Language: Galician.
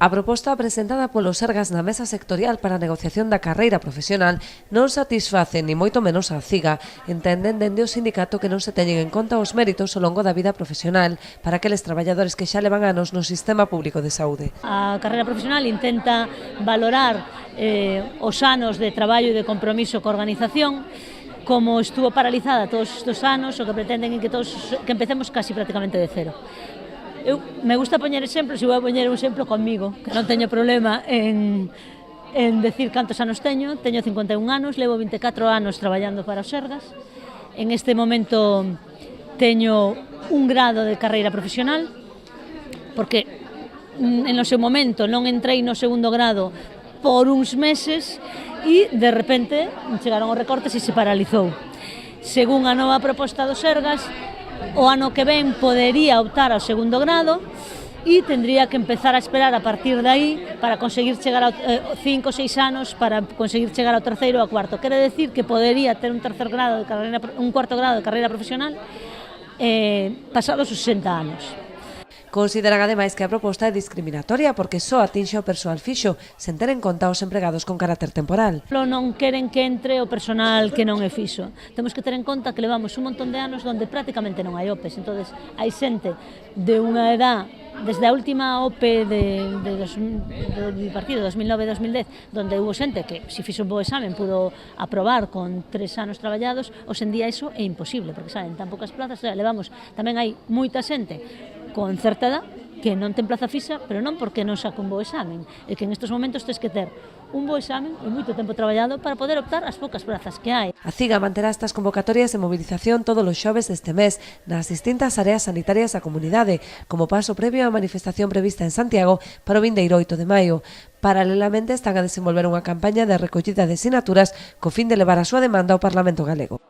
A proposta presentada polo Sergas na mesa sectorial para a negociación da carreira profesional non satisface ni moito menos a CIGA. Entenden dende o sindicato que non se teñen en conta os méritos ao longo da vida profesional para aqueles traballadores que xa levan anos no sistema público de saúde. A carreira profesional intenta valorar os anos de traballo e de compromiso coa organización. Como estuvo paralizada todos estes anos, o que pretenden é que empecemos casi prácticamente de cero. Me gusta poñer exemplos e vou a poñer un exemplo conmigo, que non teño problema en decir cantos anos teño. Teño 51 anos, levo 24 anos traballando para os Sergas. En este momento teño un grado de carreira profesional, porque no seu momento non entrei no segundo grado por uns meses e de repente chegaron os recortes e se paralizou. Según a nova proposta dos Sergas, o ano que ven podería optar ao segundo grado e tendría que empezar a esperar a partir de aí para conseguir chegar a 5 ou 6 anos para conseguir chegar ao terceiro ou ao cuarto. Quere decir que podería ter un cuarto grado de carreira profesional pasados os 60 anos. Consideran ademais que a proposta é discriminatoria porque só atinxe o persoal fixo, sen ter en conta os empregados con carácter temporal. Non queren que entre o personal que non é fixo. Temos que ter en conta que levamos un montón de anos onde prácticamente non hai OPEs, entonces hai xente de unha edad, desde a última OPE do partido 2009-2010, onde hubo xente que, se fixo un bo examen, pudo aprobar con 3 anos traballados. Hoxe en día iso é imposible, porque saben, tan poucas plazas, levamos, tamén hai moita xente con certa edad que non ten plaza fixa, pero non porque non saca un bo examen, é que en estes momentos tens que ter un bo examen e moito tempo traballado para poder optar ás poucas plazas que hai. A CIGA manterá estas convocatorias de movilización todos os xoves deste mes nas distintas áreas sanitarias da comunidade, como paso previo á manifestación prevista en Santiago para o vindeiro 8 de maio. Paralelamente están a desenvolver unha campaña de recollida de sinaturas co fin de levar a súa demanda ao Parlamento galego.